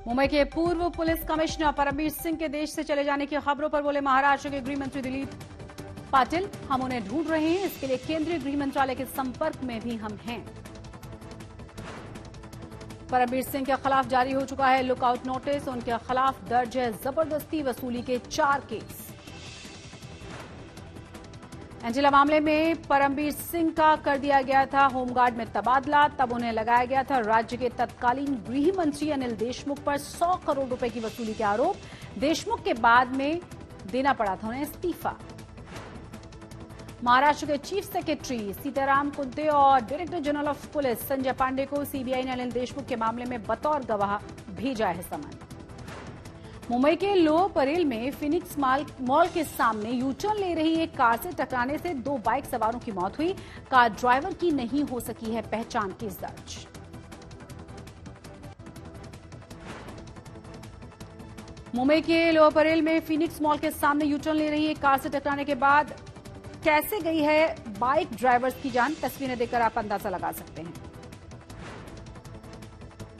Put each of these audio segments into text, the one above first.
मुंबई के पूर्व police commissioner Parambir Singh के देश से चले जाने की खबरों पर बोले महाराष्ट्र के गृह मंत्री दिलीप पाटिल, हम उन्हें ढूंढ रहे हैं, इसके लिए केंद्रीय गृह मंत्रालय के संपर्क में भी हम हैं। परमबीर सिंह के खिलाफ जारी हो चुका है लुकआउट नोटिस, उनके खिलाफ दर्ज है जबरदस्ती वसूली के 4 केस। एंजेला मामले में परमबीर सिंह का कर दिया गया था होमगार्ड में तबादला, तब उन्हें लगाया गया था राज्य के तत्कालीन गृह मंत्री अनिल देशमुख पर 100 करोड़ रुपए की वसूली के आरोप। देशमुख के बाद में देना पड़ा था उन्हें इस्तीफा। महाराष्ट्र के चीफ सेक्रेटरी सीताराम कुंटे और director general of police Sanjay Pandey को सीबीआई ने अनिल देशमुख के मामले में बतौर गवाह भेजा है समन। मुंबई के लोअर परेल में फिनिक्स मॉल के सामने यूटर्न ले रही एक कार से टकराने से 2 बाइक सवारों की मौत हुई। कार ड्राइवर की नहीं हो सकी है पहचान, केस दर्ज। मुंबई के लोअर परेल में फिनिक्स मॉल के सामने यूटर्न ले रही एक कार से टकराने के बाद कैसे गई है बाइक ड्राइवर्स की जान, तस्वीरें देखकर आप अंदाजा लगा सकते हैं।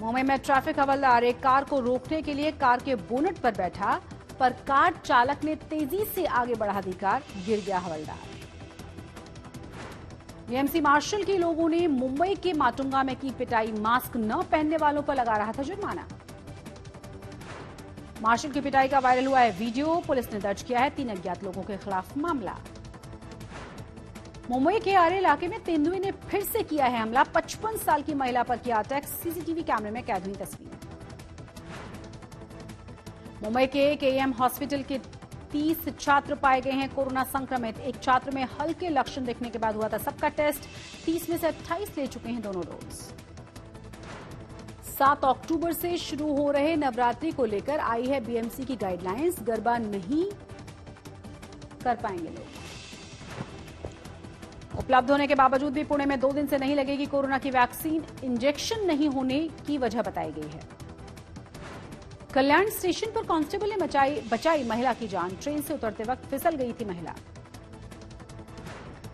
मुंबई में ट्रैफिक हवलदार एक कार को रोकने के लिए कार के बोनट पर बैठा, पर कार चालक ने तेजी से आगे बढ़ा दी कार, गिर गया हवलदार। बीएमसी मार्शल के लोगों ने मुंबई के माटुंगा में की पिटाई, मास्क न पहनने वालों पर लगा रहा था जुर्माना। मार्शल की पिटाई का वायरल हुआ है वीडियो, पुलिस ने दर्ज किया है 3 अज्ञात लोगों के खिलाफ मामला। मुंबई के आरे इलाके में तेंदुए ने फिर से किया है हमला, 55 साल की महिला पर किया अटैक, सीसीटीवी कैमरे में कैद हुई तस्वीर। मुंबई के केईएम हॉस्पिटल के 30 छात्र पाए गए हैं कोरोना संक्रमित। एक छात्र में हल्के लक्षण दिखने के बाद हुआ था सबका टेस्ट, 30 में से 28 ले चुके हैं दोनों डोज। 7 अक्टूबर से शुरू हो रहे नवरात्रि को लेकर आई है बीएमसी की गाइडलाइंस, गरबा नहीं कर पाएंगे लोग। उपलब्ध होने के बावजूद भी पुणे में 2 दिन से नहीं लगेगी कोरोना की वैक्सीन, इंजेक्शन नहीं होने की वजह बताई गई है। कल्याण स्टेशन पर कांस्टेबल ने बचाई महिला की जान, ट्रेन से उतरते वक्त फिसल गई थी महिला।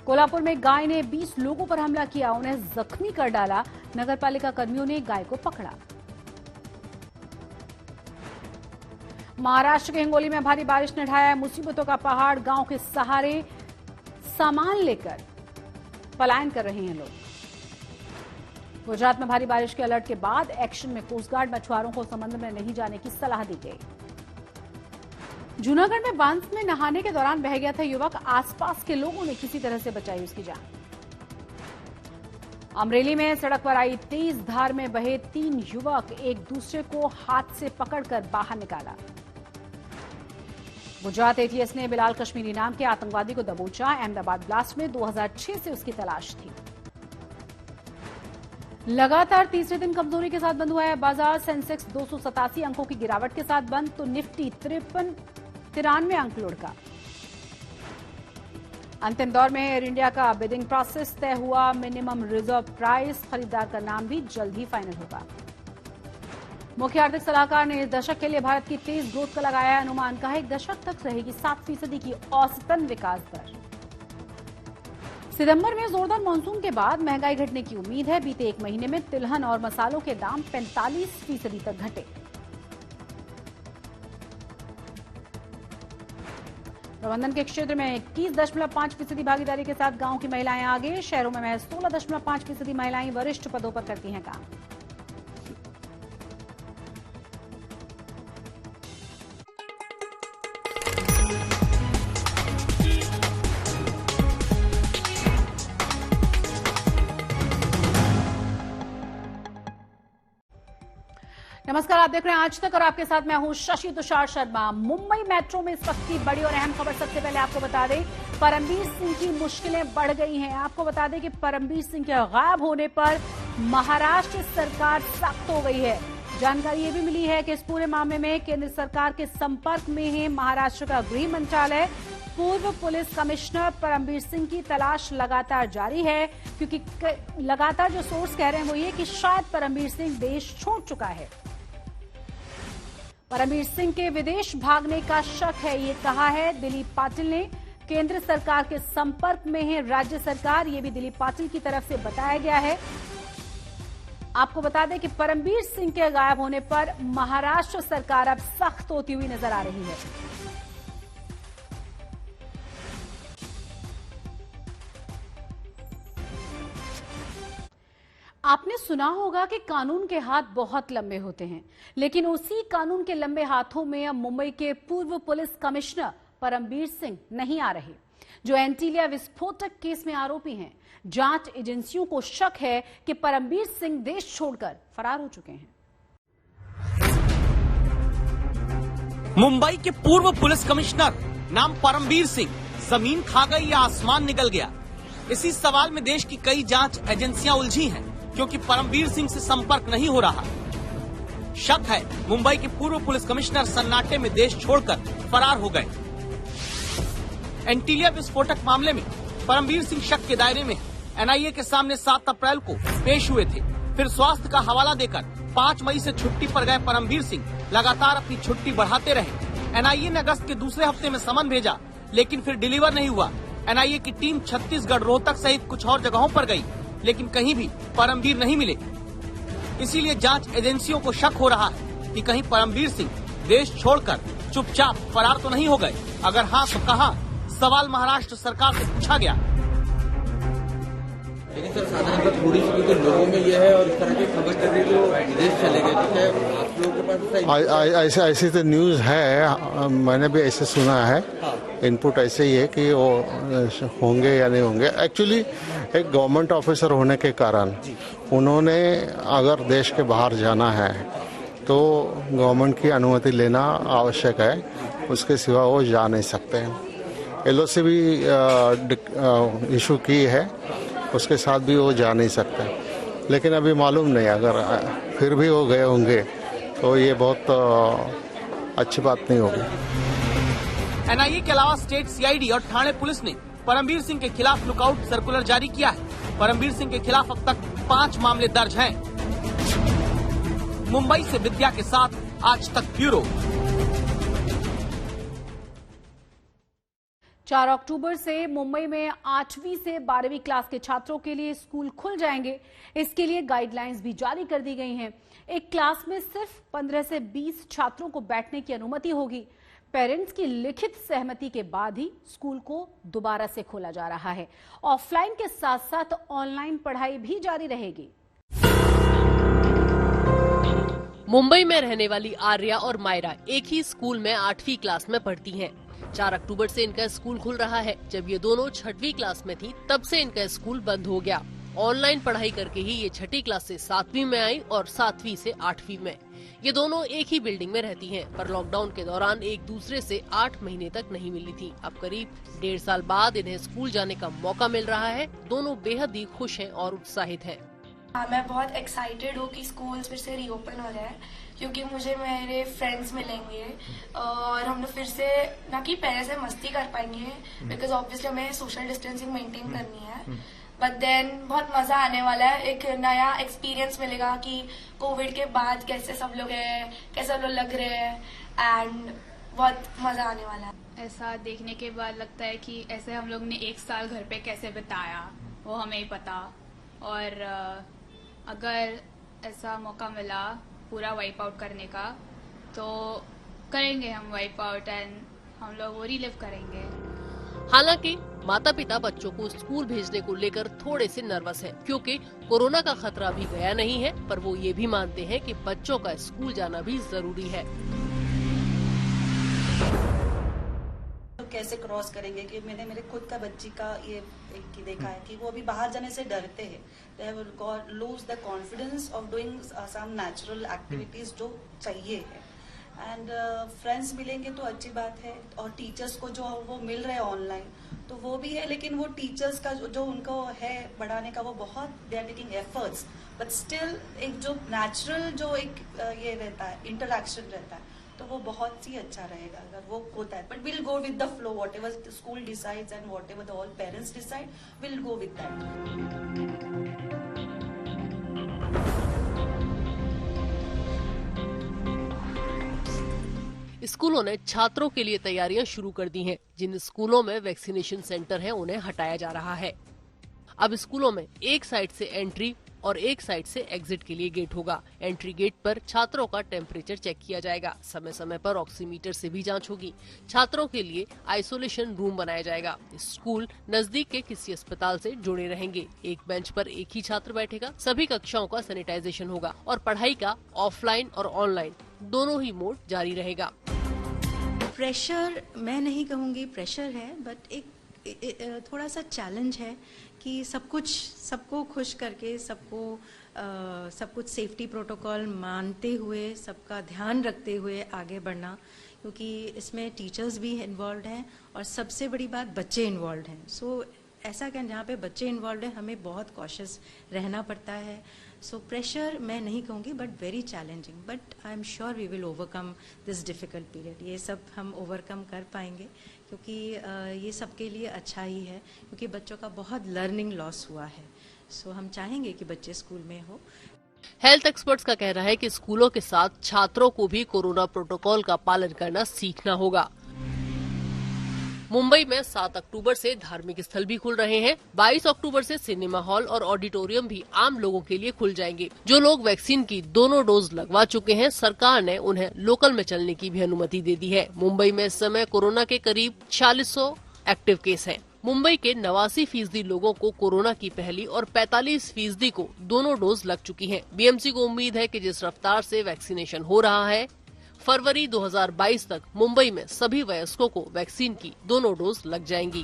कोल्हापुर में गाय ने 20 लोगों पर हमला किया, उन्हें जख्मी कर डाला, नगरपालिका कर्मियों ने गाय को पकड़ा। महाराष्ट्र के हिंगोली में भारी बारिश ने ढाया मुसीबतों का पहाड़, गांव के सहारे सामान लेकर पलायन कर रहे हैं लोग। गुजरात में भारी बारिश के अलर्ट के बाद एक्शन में कोस्ट गार्ड, मछुआरों को समुद्र में नहीं जाने की सलाह दी गई। जूनागढ़ में बांध में नहाने के दौरान बह गया था युवक, आसपास के लोगों ने किसी तरह से बचाई उसकी जान। अमरेली में सड़क पर आई तेज धार में बहे 3 युवक, एक दूसरे को हाथ से पकड़कर बाहर निकाला। गुजरात एटीएस ने बिलाल कश्मीरी नाम के आतंकवादी को दबोचा, अहमदाबाद ब्लास्ट में 2006 से उसकी तलाश थी। लगातार तीसरे दिन कमजोरी के साथ बंद हुआ है बाजार, सेंसेक्स 287 अंकों की गिरावट के साथ बंद, तो निफ्टी 93 अंक लुढ़का। अंतिम दौर में एयर इंडिया का बिडिंग प्रोसेस तय हुआ, मिनिमम रिजर्व प्राइस, खरीदार का नाम भी जल्द ही फाइनल होगा। मुख्य आर्थिक सलाहकार ने इस दशक के लिए भारत की तेज ग्रोथ का लगाया अनुमान, कहा 1 दशक तक रहेगी 7% की औसतन विकास दर। सितंबर में जोरदार मानसून के बाद महंगाई घटने की उम्मीद है, बीते 1 महीने में तिलहन और मसालों के दाम 45% तक घटे। प्रबंधन के क्षेत्र में 21.5% भागीदारी के साथ गांव की महिलाएं आगे, शहरों में महज 16.5% महिलाएं वरिष्ठ पदों पर करती हैं काम। नमस्कार, आप देख रहे हैं आज तक और आपके साथ मैं हूं शशि तुषार शर्मा। मुंबई मेट्रो में इस वक्त की बड़ी और अहम खबर, सबसे पहले आपको बता दें परमबीर सिंह की मुश्किलें बढ़ गई हैं। आपको बता दें कि परमबीर सिंह के गायब होने पर महाराष्ट्र सरकार सख्त हो गई है। जानकारी यह भी मिली है कि इस पूरे मामले में केंद्र सरकार के संपर्क में है महाराष्ट्र का गृह मंत्रालय। पूर्व पुलिस कमिश्नर परमबीर सिंह की तलाश लगातार जारी है, क्योंकि लगातार जो सोर्स कह रहे हैं वो ये कि शायद परमबीर सिंह देश छोड़ चुका है। परमबीर सिंह के विदेश भागने का शक है, ये कहा है दिलीप पाटिल ने। केंद्र सरकार के संपर्क में है राज्य सरकार, ये भी दिलीप पाटिल की तरफ से बताया गया है। आपको बता दें कि परमबीर सिंह के गायब होने पर महाराष्ट्र सरकार अब सख्त होती हुई नजर आ रही है। आपने सुना होगा कि कानून के हाथ बहुत लंबे होते हैं, लेकिन उसी कानून के लंबे हाथों में अब मुंबई के पूर्व पुलिस कमिश्नर परमबीर सिंह नहीं आ रहे, जो एंटीलिया विस्फोटक केस में आरोपी हैं। जांच एजेंसियों को शक है कि परमबीर सिंह देश छोड़कर फरार हो चुके हैं। मुंबई के पूर्व पुलिस कमिश्नर नाम परमबीर सिंह, जमीन खा गई या आसमान निकल गया? इसी सवाल में देश की कई जांच एजेंसियां उलझी हैं, क्योंकि परमबीर सिंह से संपर्क नहीं हो रहा। शक है मुंबई के पूर्व पुलिस कमिश्नर सन्नाटे में देश छोड़कर फरार हो गए। एंटीलिया विस्फोटक मामले में परमबीर सिंह शक के दायरे में एनआईए के सामने 7 अप्रैल को पेश हुए थे। फिर स्वास्थ्य का हवाला देकर 5 मई से छुट्टी पर गए परमबीर सिंह लगातार अपनी छुट्टी बढ़ाते रहे। एनआईए ने अगस्त के दूसरे हफ्ते में समन भेजा, लेकिन फिर डिलीवर नहीं हुआ। एनआईए की टीम छत्तीसगढ़, रोहतक सहित कुछ और जगहों पर गई, लेकिन कहीं भी परमबीर नहीं मिले। इसीलिए जांच एजेंसियों को शक हो रहा है कि कहीं परमबीर सिंह देश छोड़कर चुपचाप फरार तो नहीं हो गए। अगर हाँ तो कहां? सवाल महाराष्ट्र सरकार से पूछा गया। लेकिन सर साधारण थोड़ी सी तो लोगों में ये है और इस तरह की खबर कर रही तो विदेश चले गए, तो क्या आप लोगों के पास ऐसे तो न्यूज़ है, मैंने भी ऐसे सुना है। इनपुट ऐसे ही है कि वो होंगे या नहीं होंगे। एक्चुअली एक गवर्नमेंट ऑफिसर होने के कारण उन्होंने अगर देश के बाहर जाना है तो गवर्नमेंट की अनुमति लेना आवश्यक है, उसके सिवा वो जा नहीं सकते हैं। एलओसी भी इशू की है, उसके साथ भी वो जा नहीं सकते। लेकिन अभी मालूम नहीं, अगर फिर भी वो गए होंगे तो ये बहुत अच्छी बात नहीं होगी। एनआईए के अलावा स्टेट सीआईडी और ठाणे पुलिस ने परमबीर सिंह के खिलाफ लुकआउट सर्कुलर जारी किया है। परमबीर सिंह के खिलाफ अब तक 5 मामले दर्ज हैं। मुंबई से विद्या के साथ आज तक ब्यूरो। 4 अक्टूबर से मुंबई में 8वीं से 12वीं क्लास के छात्रों के लिए स्कूल खुल जाएंगे। इसके लिए गाइडलाइंस भी जारी कर दी गई हैं। एक क्लास में सिर्फ 15 से 20 छात्रों को बैठने की अनुमति होगी। पेरेंट्स की लिखित सहमति के बाद ही स्कूल को दोबारा से खोला जा रहा है। ऑफलाइन के साथ साथ ऑनलाइन पढ़ाई भी जारी रहेगी। मुंबई में रहने वाली आर्या और मायरा एक ही स्कूल में 8वीं क्लास में पढ़ती हैं। 4 अक्टूबर से इनका स्कूल खुल रहा है। जब ये दोनों 6वीं क्लास में थी तब से इनका स्कूल बंद हो गया। ऑनलाइन पढ़ाई करके ही ये 6ठी क्लास से 7वीं में आई और 7वीं से 8वीं में। ये दोनों एक ही बिल्डिंग में रहती हैं, पर लॉकडाउन के दौरान एक दूसरे से 8 महीने तक नहीं मिली थी। अब करीब 1.5 साल बाद इन्हें स्कूल जाने का मौका मिल रहा है। दोनों बेहद ही खुश हैं और उत्साहित हैं। मैं बहुत एक्साइटेड हूँ कि स्कूल फिर से रीओपन हो जाए, क्योंकि मुझे मेरे फ्रेंड्स मिलेंगे और हम लोग फिर से ना कि पहले से मस्ती कर पाएंगे, बिकॉज ऑब्वियसली हमें सोशल डिस्टेंसिंग मेंटेन करनी है। बट देन बहुत मजा आने वाला है। एक नया एक्सपीरियंस मिलेगा कि कोविड के बाद कैसे सब लोग हैं, कैसे सब लोग लग रहे हैं, एंड बहुत मजा आने वाला है। ऐसा देखने के बाद लगता है कि ऐसे हम लोग ने 1 साल घर पे कैसे बिताया वो हमें ही पता, और अगर ऐसा मौका मिला पूरा वाइप आउट करने का तो करेंगे हम वाइप आउट एंड हम लोग वो रिलिव करेंगे। हालांकि माता पिता बच्चों को स्कूल भेजने को लेकर थोड़े से नर्वस हैं, क्योंकि कोरोना का खतरा भी गया नहीं है, पर वो ये भी मानते हैं कि बच्चों का स्कूल जाना भी जरूरी है। तो कैसे क्रॉस करेंगे कि मैंने मेरे खुद का बच्ची का ये एक देखा है कि वो अभी बाहर जाने से डरते हैं। They have lose the confidence of doing some natural activities जो चाहिए है। एंड फ्रेंड्स मिलेंगे तो अच्छी बात है, और टीचर्स को जो वो मिल रहे हैं ऑनलाइन तो वो भी है, लेकिन वो टीचर्स का जो उनको है बढ़ाने का वो बहुत they are taking efforts, but still एक जो नेचुरल जो एक ये रहता है इंटरेक्शन रहता है तो वो बहुत ही अच्छा रहेगा अगर वो होता है। But will go with the flow, what ever the school decides and what ever the all parents decide, will go with that. स्कूलों ने छात्रों के लिए तैयारियां शुरू कर दी हैं। जिन स्कूलों में वैक्सीनेशन सेंटर है उन्हें हटाया जा रहा है। अब स्कूलों में एक साइड से एंट्री और एक साइड से एग्जिट के लिए गेट होगा। एंट्री गेट पर छात्रों का टेम्परेचर चेक किया जाएगा। समय समय पर ऑक्सीमीटर से भी जांच होगी। छात्रों के लिए आइसोलेशन रूम बनाया जाएगा। स्कूल नजदीक के किसी अस्पताल से जुड़े रहेंगे। एक बेंच पर एक ही छात्र बैठेगा। सभी कक्षाओं का सैनिटाइजेशन होगा और पढ़ाई का ऑफलाइन और ऑनलाइन दोनों ही मोड जारी रहेगा। प्रेशर मैं नहीं कहूँगी प्रेशर है, बट एक थोड़ा सा चैलेंज है कि सबको खुश करके सब कुछ सेफ्टी प्रोटोकॉल मानते हुए, सबका ध्यान रखते हुए आगे बढ़ना, क्योंकि इसमें टीचर्स भी इन्वॉल्व हैं और सबसे बड़ी बात बच्चे इन्वॉल्व हैं। सो ऐसा क्या, जहाँ पे बच्चे इन्वॉल्व हैं हमें बहुत कॉशियस रहना पड़ता है। सो प्रेशर मैं नहीं कहूँगी, but very challenging, but I am sure we will overcome this difficult period. ये सब हम ओवरकम कर पाएंगे, क्योंकि ये सबके लिए अच्छा ही है, क्योंकि बच्चों का बहुत लर्निंग लॉस हुआ है। सो हम चाहेंगे कि बच्चे स्कूल में हो। हेल्थ एक्सपर्ट्स का कहना है कि स्कूलों के साथ छात्रों को भी कोरोना प्रोटोकॉल का पालन करना सीखना होगा। मुंबई में 7 अक्टूबर से धार्मिक स्थल भी खुल रहे हैं। 22 अक्टूबर से सिनेमा हॉल और ऑडिटोरियम भी आम लोगों के लिए खुल जाएंगे। जो लोग वैक्सीन की दोनों डोज लगवा चुके हैं, सरकार ने उन्हें लोकल में चलने की भी अनुमति दे दी है। मुंबई में इस समय कोरोना के करीब 4600 एक्टिव केस हैं। मुंबई के 89% लोगों को कोरोना की पहली और 45% को दोनों डोज लग चुकी हैं। बीएमसी को उम्मीद है कि जिस रफ्तार से वैक्सीनेशन हो रहा है, फरवरी 2022 तक मुंबई में सभी वयस्कों को वैक्सीन की दोनों डोज लग जाएंगी।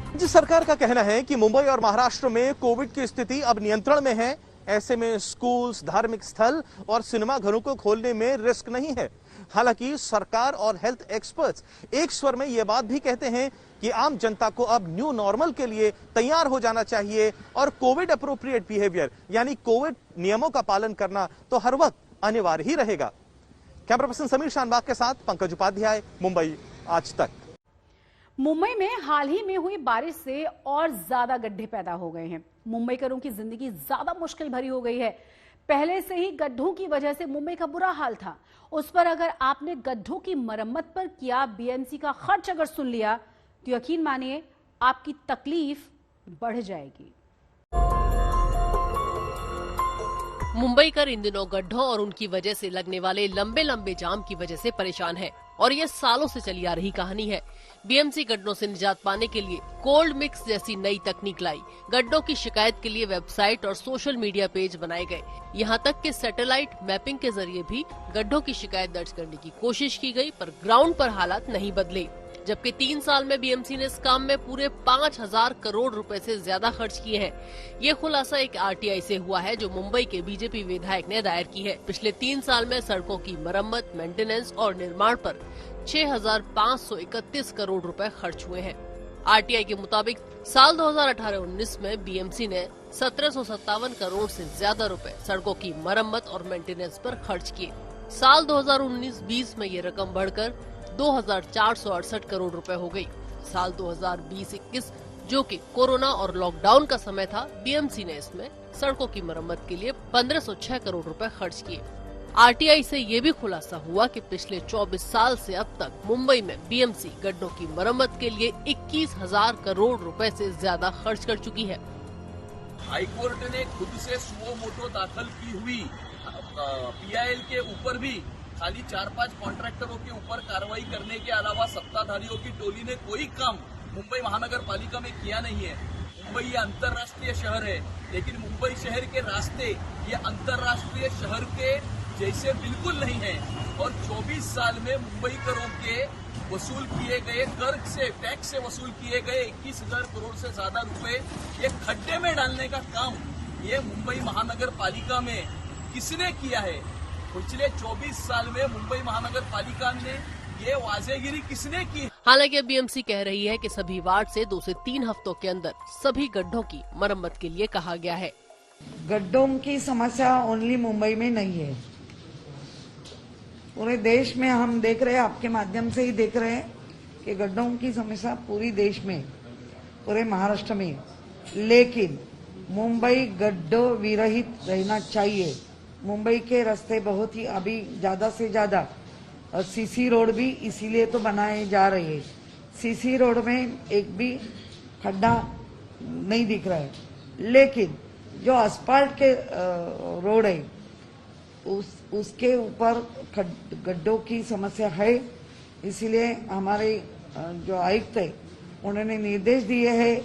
राज्य सरकार का कहना है कि मुंबई और महाराष्ट्र में कोविड की स्थिति अब नियंत्रण में है। ऐसे में स्कूल्स, धार्मिक स्थल और सिनेमा घरों को खोलने में रिस्क नहीं है। हालांकि सरकार और हेल्थ एक्सपर्ट्स एक स्वर में ये बात भी कहते हैं कि आम जनता को अब न्यू नॉर्मल के लिए तैयार हो जाना चाहिए और कोविड अप्रोप्रिएट बिहेवियर यानी कोविड नियमों का पालन करना तो हर वक्त अनिवार्य ही रहेगा। कैमरा पर्सन समीर शानबाग के साथ पंकज उपाध्याय, मुंबई आज तक। मुंबई में हाल ही में हुई बारिश से और ज्यादा गड्ढे पैदा हो गए हैं। मुंबईकरों की जिंदगी ज्यादा मुश्किल भरी हो गई है। पहले से ही गड्ढों की वजह से मुंबई का बुरा हाल था। उस पर अगर आपने गड्ढों की मरम्मत पर किया बीएमसी का खर्च अगर सुन लिया तो यकीन मानिए आपकी तकलीफ बढ़ जाएगी। मुंबईकर इन दिनों गड्ढों और उनकी वजह से लगने वाले लंबे लंबे जाम की वजह से परेशान है और ये सालों से चली आ रही कहानी है। बीएमसी गड्ढों से निजात पाने के लिए कोल्ड मिक्स जैसी नई तकनीक लाई। गड्ढों की शिकायत के लिए वेबसाइट और सोशल मीडिया पेज बनाए गए। यहाँ तक कि सैटेलाइट मैपिंग के जरिए भी गड्ढों की शिकायत दर्ज करने की कोशिश की गई, पर ग्राउंड पर हालात नहीं बदले। जबकि 3 साल में बीएमसी ने इस काम में पूरे 5000 करोड़ रुपए से ज्यादा खर्च किए हैं। ये खुलासा एक आरटीआई से हुआ है जो मुंबई के बीजेपी विधायक ने दायर की है। पिछले 3 साल में सड़कों की मरम्मत, मेंटेनेंस और निर्माण पर 6531 करोड़ रुपए खर्च हुए हैं। आरटीआई के मुताबिक साल 2018-19 में बीएमसी ने 1757 करोड़ से ज्यादा रुपए सड़कों की मरम्मत और मेंटेनेंस पर खर्च किए। साल 2019-20 में ये रकम बढ़कर 2468 करोड़ रुपए हो गई। साल 2020-21 जो कि कोरोना और लॉकडाउन का समय था, बीएमसी ने इसमें सड़कों की मरम्मत के लिए 1506 करोड़ रुपए खर्च किए। आरटीआई से ये भी खुलासा हुआ कि पिछले 24 साल से अब तक मुंबई में बीएमसी गड्ढों की मरम्मत के लिए 21,000 करोड़ रुपए से ज्यादा खर्च कर चुकी है। हाईकोर्ट ने खुद से सुओ मोटो दाखिल की हुई पीआईएल के ऊपर भी खाली 4-5 कॉन्ट्रैक्टरों के ऊपर कार्रवाई करने के अलावा सत्ताधारियों की टोली ने कोई काम मुंबई महानगर पालिका में किया नहीं है। मुंबई ये अंतर्राष्ट्रीय शहर है, लेकिन मुंबई शहर के रास्ते ये अंतर्राष्ट्रीय शहर के जैसे बिल्कुल नहीं है। और 24 साल में मुंबई करों के वसूल किए गए कर से, टैक्स से वसूल किए गए 21,000 करोड़ से ज्यादा रुपए ये खड्डे में डालने का काम ये मुंबई महानगर पालिका में किसने किया है? पिछले 24 साल में मुंबई महानगर पालिका ने ये वाजेगिरी किसने की? हालांकि बीएमसी कह रही है कि सभी वार्ड से 2 से 3 हफ्तों के अंदर सभी गड्ढों की मरम्मत के लिए कहा गया है। गड्ढों की समस्या ओनली मुंबई में नहीं है, पूरे देश में हम देख रहे हैं, आपके माध्यम से ही देख रहे हैं कि गड्ढों की समस्या पूरी देश में, पूरे महाराष्ट्र में। लेकिन मुंबई गड्ढों विरहित रहना चाहिए। मुंबई के रास्ते बहुत ही अभी ज्यादा से ज्यादा, और सीसी रोड भी इसीलिए तो बनाए जा रहे हैं। सीसी रोड में एक भी खड्डा नहीं दिख रहा है। लेकिन जो asphalt के रोड है उसके ऊपर गड्ढों की समस्या है। इसीलिए हमारे जो आयुक्त है उन्होंने निर्देश दिए हैं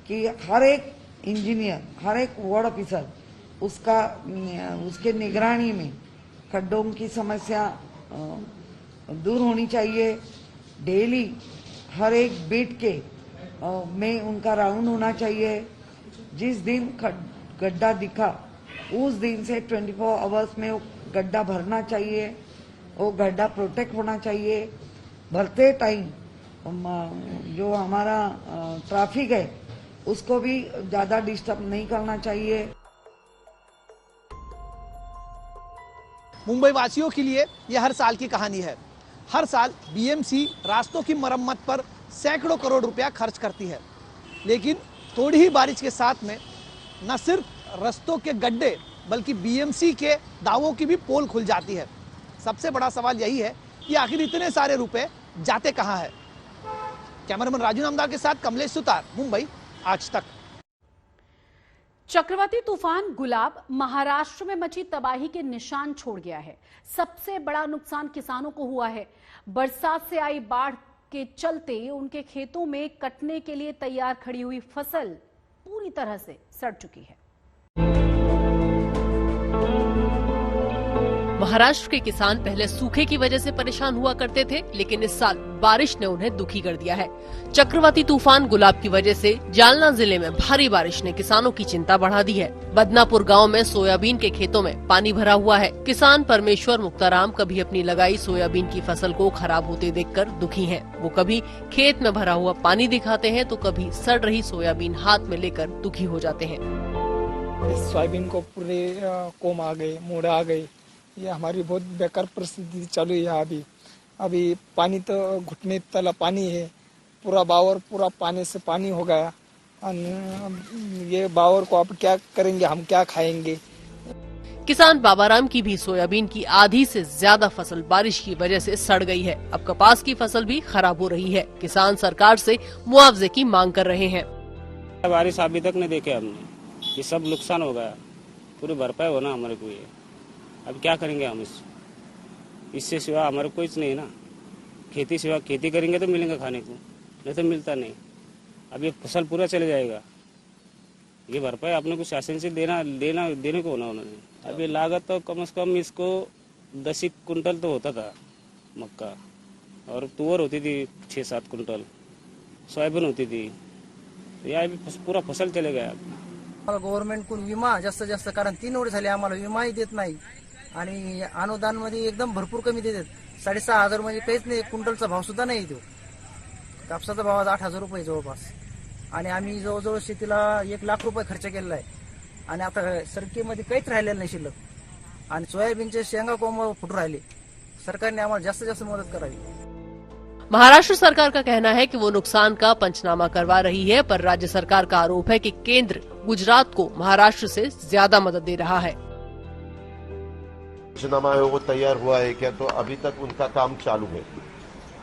कि हर एक इंजीनियर, हर एक वार्ड ऑफिसर उसके निगरानी में खड्डों की समस्या दूर होनी चाहिए। डेली हर एक बीट के में उनका राउंड होना चाहिए। जिस दिन गड्ढा दिखा उस दिन से 24 आवर्स में वो गड्ढा भरना चाहिए, वो गड्ढा प्रोटेक्ट होना चाहिए। भरते टाइम जो हमारा ट्रैफिक है उसको भी ज्यादा डिस्टर्ब नहीं करना चाहिए। मुंबई वासियों के लिए यह हर साल की कहानी है। हर साल बीएमसी रास्तों की मरम्मत पर सैकड़ों करोड़ रुपया खर्च करती है, लेकिन थोड़ी ही बारिश के साथ में न सिर्फ रास्तों के गड्ढे बल्कि बीएमसी के दावों की भी पोल खुल जाती है। सबसे बड़ा सवाल यही है कि आखिर इतने सारे रुपए जाते कहां हैं। कैमरामैन राजू नामदार के साथ कमलेश सुतार, मुंबई, आज तक। चक्रवाती तूफान गुलाब महाराष्ट्र में मची तबाही के निशान छोड़ गया है। सबसे बड़ा नुकसान किसानों को हुआ है। बरसात से आई बाढ़ के चलते उनके खेतों में कटने के लिए तैयार खड़ी हुई फसल पूरी तरह से सड़ चुकी है। महाराष्ट्र के किसान पहले सूखे की वजह से परेशान हुआ करते थे, लेकिन इस साल बारिश ने उन्हें दुखी कर दिया है। चक्रवाती तूफान गुलाब की वजह से जालना जिले में भारी बारिश ने किसानों की चिंता बढ़ा दी है। बदनापुर गांव में सोयाबीन के खेतों में पानी भरा हुआ है। किसान परमेश्वर मुक्ताराम कभी अपनी लगाई सोयाबीन की फसल को खराब होते देखकर दुखी हैं। वो कभी खेत में भरा हुआ पानी दिखाते हैं तो कभी सड़ रही सोयाबीन हाथ में लेकर दुखी हो जाते हैं। सोयाबीन को पूरे कोम आ गए, मोड़ आ गए। ये हमारी बहुत बेकार परिस्थिति चालू है। अभी पानी तो घुटने तला पानी है। पूरा बावर पूरा पानी से पानी हो गया। ये बावर को अब क्या करेंगे, हम क्या खाएंगे। किसान बाबाराम की भी सोयाबीन की आधी से ज्यादा फसल बारिश की वजह से सड़ गई है। अब कपास की फसल भी खराब हो रही है। किसान सरकार से मुआवजे की मांग कर रहे हैं। बारिश अभी तक नहीं देखे हमने, ये सब नुकसान हो गया। पूरी भरपाई होना हमारे को। ये अब क्या करेंगे हम इससे सिवा हमारे को कुछ नहीं ना। खेती सिवा खेती करेंगे तो मिलेंगे खाने को, नहीं तो मिलता नहीं। अब ये फसल पूरा चले जाएगा। ये भरपाई अपने को शासन से देने को होना उन्होंने। अभी लागत तो कम से कम इसको 10 कुंटल तो होता था मक्का, और तुअर होती थी 6-7 कुंटल, सोयाबीन होती थी। या पूरा फसल चले गया। गव्हर्नमेंटकडून विमा जास्त कारण 3 वर्ष झाले आम्हाला विमाही देत नाही आणि अनुदान मध्ये एकदम भरपूर कमी देतात। 6,500 म्हणजे काहीच नाही, क्विंटलचा भाव सुद्धा नाही तो। कापसाचा भाव 8,000 रुपये जवळपास, आणि आम्ही जवळजवळ शेतीला 1 लाख रुपये खर्च केलेला आहे, आणि आता सरकीमध्ये काहीच राहिलेलं नाही शिल्लक, आणि सोयाबीनचे शेंगा कोंब फुटून राहिले। सरकारने आम्हाला जास्त मदत करावी। महाराष्ट्र सरकार का कहना है कि वो नुकसान का पंचनामा करवा रही है, पर राज्य सरकार का आरोप है कि केंद्र गुजरात को महाराष्ट्र से ज्यादा मदद दे रहा है। पंचनामा है वो तैयार हुआ है क्या? तो अभी तक उनका काम चालू है।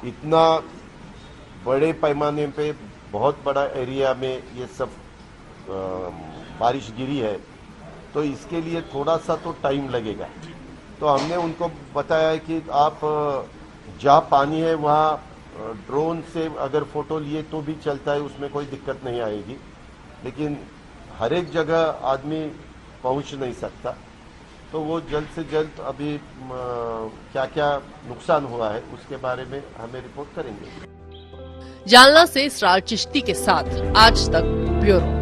इतना बड़े पैमाने पे बहुत बड़ा एरिया में ये सब बारिश गिरी है, तो इसके लिए थोड़ा सा तो टाइम लगेगा। तो हमने उनको बताया है कि आप जहाँ पानी है वहाँ ड्रोन से अगर फोटो लिए तो भी चलता है, उसमें कोई दिक्कत नहीं आएगी। लेकिन हर एक जगह आदमी पहुँच नहीं सकता, तो वो जल्द से जल्द अभी क्या क्या नुकसान हुआ है उसके बारे में हमें रिपोर्ट करेंगे। जालना से इसरार चिश्ती के साथ आज तक ब्यूरो।